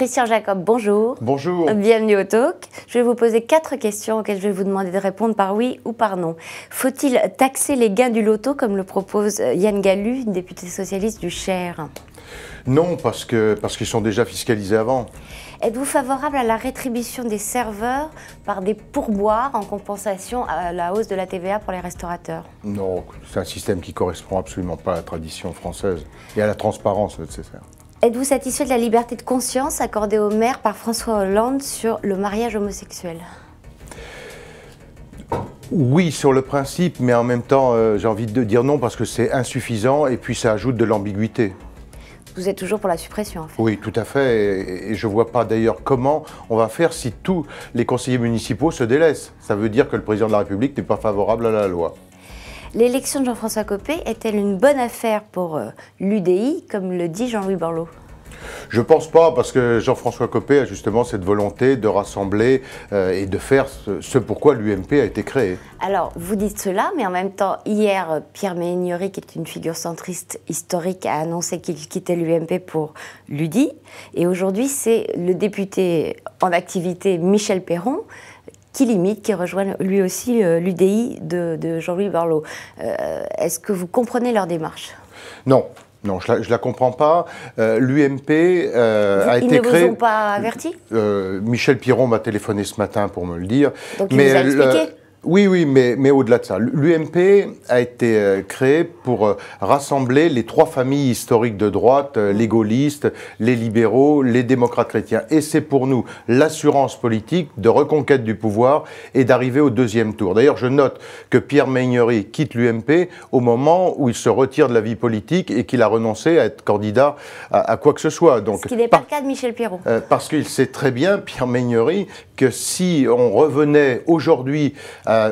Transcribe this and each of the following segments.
Christian Jacob, bonjour. Bonjour. Bienvenue au Talk. Je vais vous poser 4 questions auxquelles je vais vous demander de répondre par oui ou par non. Faut-il taxer les gains du loto comme le propose Yann Gallu, député socialiste du Cher? Non, parce qu'ils sont déjà fiscalisés avant. Êtes-vous favorable à la rétribution des serveurs par des pourboires en compensation à la hausse de la TVA pour les restaurateurs? Non, c'est un système qui ne correspond absolument pas à la tradition française et à la transparence nécessaire. Êtes-vous satisfait de la liberté de conscience accordée aux maires par François Hollande sur le mariage homosexuel? Oui, sur le principe, mais en même temps, j'ai envie de dire non parce que c'est insuffisant et puis ça ajoute de l'ambiguïté. Vous êtes toujours pour la suppression, en fait? Oui, tout à fait. Et je ne vois pas d'ailleurs comment on va faire si tous les conseillers municipaux se délaissent. Ça veut dire que le président de la République n'est pas favorable à la loi. L'élection de Jean-François Copé est-elle une bonne affaire pour l'UDI, comme le dit Jean-Louis Borloo? Je ne pense pas, parce que Jean-François Copé a justement cette volonté de rassembler et de faire ce pourquoi l'UMP a été créée. Alors, vous dites cela, mais en même temps, hier, Pierre Méhaignerie, qui est une figure centriste historique, a annoncé qu'il quittait l'UMP pour l'UDI. Et aujourd'hui, c'est le député en activité Michel Perron qui rejoint lui aussi l'UDI de Jean-Louis Borloo. Est-ce que vous comprenez leur démarche? Non. Non, je ne la comprends pas. L'UMP a été créée... Ils ne vous ont pas averti? Michel Piron m'a téléphoné ce matin pour me le dire. Donc il vous a expliqué? Oui, mais au-delà de ça, l'UMP a été créée pour rassembler les 3 familles historiques de droite, les gaullistes, les libéraux, les démocrates chrétiens. Et c'est pour nous l'assurance politique de reconquête du pouvoir et d'arriver au 2e tour. D'ailleurs, je note que Pierre Méhaignerie quitte l'UMP au moment où il se retire de la vie politique et qu'il a renoncé à être candidat à quoi que ce soit. Donc, ce qui n'est pas le cas de Michel Piron. Parce qu'il sait très bien, Pierre Méhaignerie, que si on revenait aujourd'hui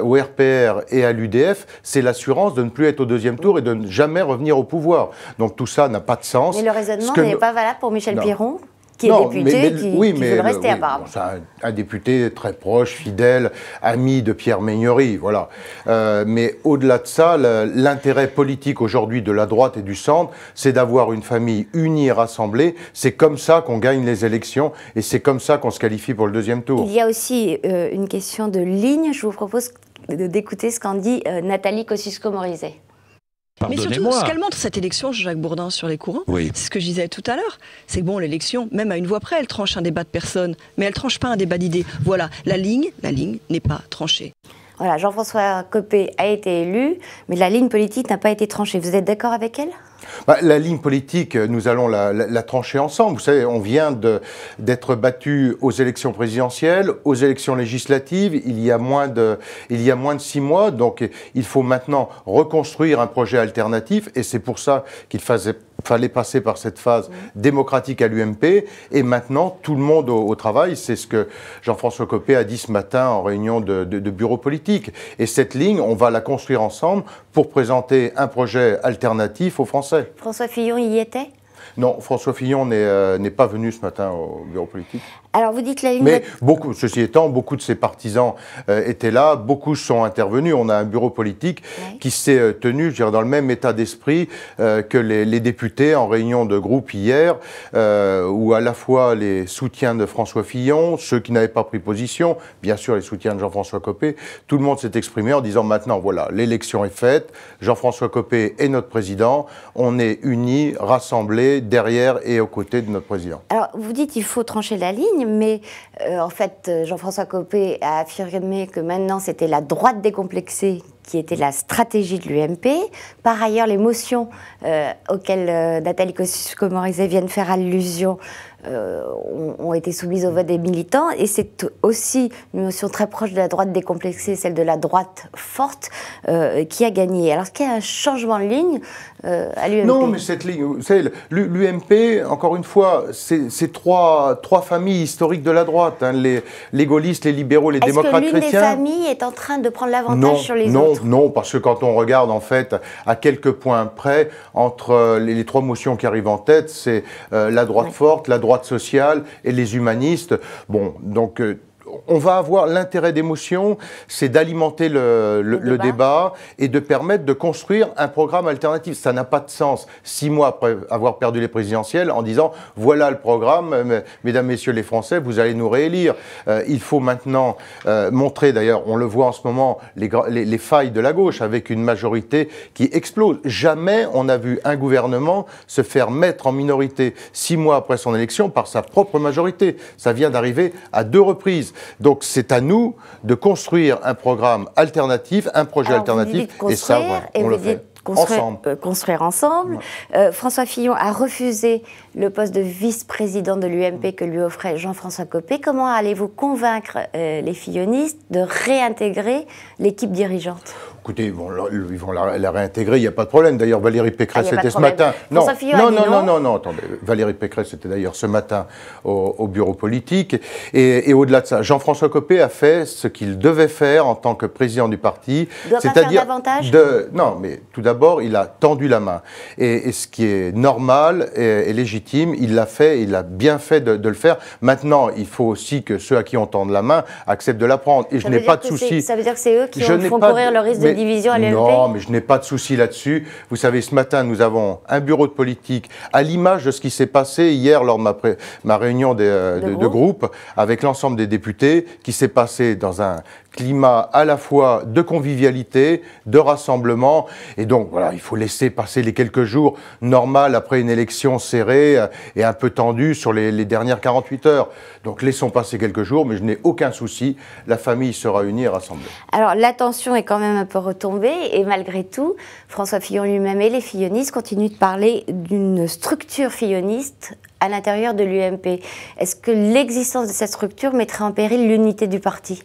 au RPR et à l'UDF, c'est l'assurance de ne plus être au 2e tour et de ne jamais revenir au pouvoir. Donc tout ça n'a pas de sens. Mais le raisonnement n'est pas valable pour Michel Piron, qui est député, qui veut le rester apparemment. C'est un député très proche, fidèle, ami de Pierre Méhaignerie, voilà. Mais au-delà de ça, l'intérêt politique aujourd'hui de la droite et du centre, c'est d'avoir une famille unie et rassemblée. C'est comme ça qu'on gagne les élections et c'est comme ça qu'on se qualifie pour le 2e tour. Il y a aussi une question de ligne. Je vous propose d'écouter ce qu'en dit Nathalie Kosciusko-Morizet. Mais surtout, ce qu'elle montre cette élection, Jacques Bourdin, sur les courants, c'est ce que je disais tout à l'heure, c'est que bon, l'élection, même à une voix près, elle tranche un débat de personnes, mais elle tranche pas un débat d'idées. Voilà, la ligne n'est pas tranchée. Voilà, Jean-François Copé a été élu, mais la ligne politique n'a pas été tranchée. Vous êtes d'accord avec elle? La ligne politique, nous allons la trancher ensemble. Vous savez, on vient d'être battu aux élections présidentielles, aux élections législatives, il y a moins de 6 mois. Donc, il faut maintenant reconstruire un projet alternatif et c'est pour ça qu'il fallait passer par cette phase démocratique à l'UMP. Et maintenant, tout le monde au travail, c'est ce que Jean-François Copé a dit ce matin en réunion de bureau politique. Et cette ligne, on va la construire ensemble pour présenter un projet alternatif aux Français. François Fillon y était? Non, François Fillon n'est pas venu ce matin au bureau politique. Alors vous dites la ligne... Mais ceci étant, beaucoup de ses partisans étaient là, beaucoup sont intervenus. On a un bureau politique qui s'est tenu, je dirais, dans le même état d'esprit que les députés en réunion de groupe hier, où à la fois les soutiens de François Fillon, ceux qui n'avaient pas pris position, bien sûr les soutiens de Jean-François Copé, tout le monde s'est exprimé en disant maintenant, voilà, l'élection est faite, Jean-François Copé est notre président, on est unis, rassemblés, derrière et aux côtés de notre président. Alors, vous dites qu'il faut trancher la ligne, mais en fait, Jean-François Copé a affirmé que maintenant, c'était la droite décomplexée qui était la stratégie de l'UMP. Par ailleurs, les motions auxquelles Nathalie Kosciusko-Morizet vient de faire allusion ont été soumises au vote des militants. Et c'est aussi une motion très proche de la droite décomplexée, celle de la droite forte, qui a gagné. Alors, est-ce qu'il y a un changement de ligne à l'UMP? Non, mais cette ligne, vous savez, l'UMP, encore une fois, c'est trois familles historiques de la droite, hein, les gaullistes, les libéraux, les démocrates chrétiens. Est-ce que l'une des familles est en train de prendre l'avantage sur les autres? Non, parce que quand on regarde en fait à quelques points près, entre les 3 motions qui arrivent en tête, c'est la droite forte, la droite sociale et les humanistes. Bon, donc on va avoir l'intérêt d'émotion, c'est d'alimenter le débat et de permettre de construire un programme alternatif. Ça n'a pas de sens 6 mois après avoir perdu les présidentielles en disant voilà le programme, mesdames, messieurs les Français, vous allez nous réélire. Il faut maintenant montrer, d'ailleurs, on le voit en ce moment, les failles de la gauche avec une majorité qui explose. Jamais on a vu un gouvernement se faire mettre en minorité 6 mois après son élection par sa propre majorité. Ça vient d'arriver à 2 reprises. Donc c'est à nous de construire un programme alternatif, un projet alternatif, et ça, on le fait. Construire ensemble. François Fillon a refusé le poste de vice-président de l'UMP que lui offrait Jean-François Copé. Comment allez-vous convaincre les fillonistes de réintégrer l'équipe dirigeante ? Écoutez, ils vont la réintégrer, il n'y a pas de problème. D'ailleurs, Valérie Pécresse était ce matin. Non, attendez. Valérie Pécresse était d'ailleurs ce matin au bureau politique. Et au-delà de ça, Jean-François Copé a fait ce qu'il devait faire en tant que président du parti. C'est-à-dire davantage non, mais tout d'abord, il a tendu la main. Et ce qui est normal et légitime, il l'a fait, il a bien fait de le faire. Maintenant, il faut aussi que ceux à qui on tend la main acceptent de la prendre. Et je n'ai pas de souci. Ça veut dire que c'est eux qui font courir le risque de division à l'UMP ? Non, mais je n'ai pas de souci là-dessus. Vous savez, ce matin, nous avons un bureau de politique à l'image de ce qui s'est passé hier lors de ma réunion de groupe avec l'ensemble des députés, qui s'est passé dans un climat à la fois de convivialité, de rassemblement. Et donc, voilà, il faut laisser passer les quelques jours normaux après une élection serrée et un peu tendue sur les dernières 48 heures. Donc, laissons passer quelques jours, mais je n'ai aucun souci. La famille sera unie et rassemblée. Alors, l'attention est quand même un peu retombée. Et malgré tout, François Fillon lui-même et les fillonistes continuent de parler d'une structure filloniste à l'intérieur de l'UMP. Est-ce que l'existence de cette structure mettrait en péril l'unité du parti ?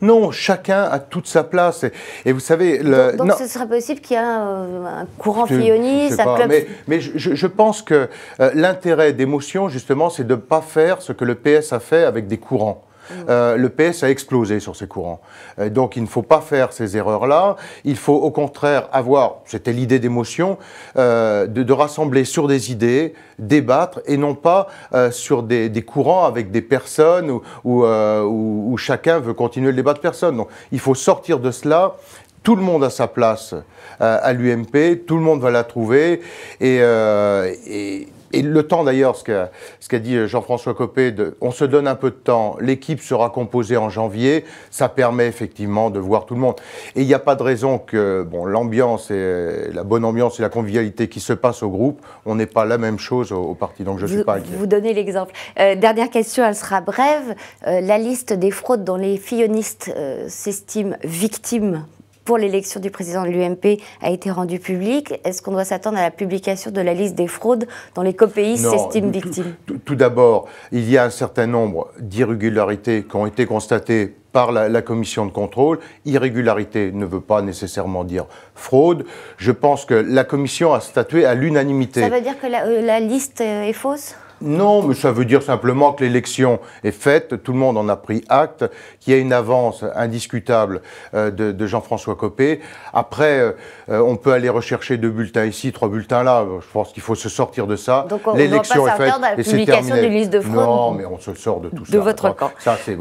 Non, chacun a toute sa place. Et vous savez... Donc ce serait possible qu'il y ait un courant filloniste, un club... Mais je pense que l'intérêt d'Émotion, justement, c'est de ne pas faire ce que le PS a fait avec des courants. Le PS a explosé sur ces courants. Donc il ne faut pas faire ces erreurs-là. Il faut au contraire avoir, c'était l'idée d'Émotion, de rassembler sur des idées, débattre, et non pas sur des courants avec des personnes où chacun veut continuer le débat de personne. Donc il faut sortir de cela. Tout le monde a sa place à l'UMP, tout le monde va la trouver, et le temps d'ailleurs, ce qu'a dit Jean-François Copé, on se donne un peu de temps, l'équipe sera composée en janvier, ça permet effectivement de voir tout le monde. Et il n'y a pas de raison que l'ambiance et la bonne ambiance et la convivialité qui se passe au groupe, on n'ait pas la même chose au parti, donc je ne suis pas inquiet. Vous donnez l'exemple. Dernière question, elle sera brève. La liste des fraudes dont les fillonistes s'estiment victimes pour l'élection du président de l'UMP a été rendue publique. Est-ce qu'on doit s'attendre à la publication de la liste des fraudes dont les copéistes s'estiment victimes ? Tout d'abord, il y a un certain nombre d'irrégularités qui ont été constatées par la commission de contrôle. Irrégularité ne veut pas nécessairement dire fraude. Je pense que la commission a statué à l'unanimité. Ça veut dire que la liste est fausse ? Non, mais ça veut dire simplement que l'élection est faite, tout le monde en a pris acte, qu'il y a une avance indiscutable de Jean-François Copé. Après, on peut aller rechercher 2 bulletins ici, 3 bulletins là. Je pense qu'il faut se sortir de ça. Donc l'élection est faite et c'est terminé. D'une liste de fraude. Non, mais on se sort de tout ça. De votre camp. Ça, c'est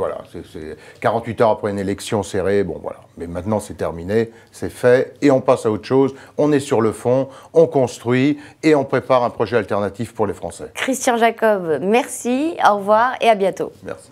48 heures après une élection serrée, bon voilà. Mais maintenant, c'est terminé, c'est fait, et on passe à autre chose. On est sur le fond, on construit, et on prépare un projet alternatif pour les Français. Christian Jacob, merci, au revoir et à bientôt. Merci.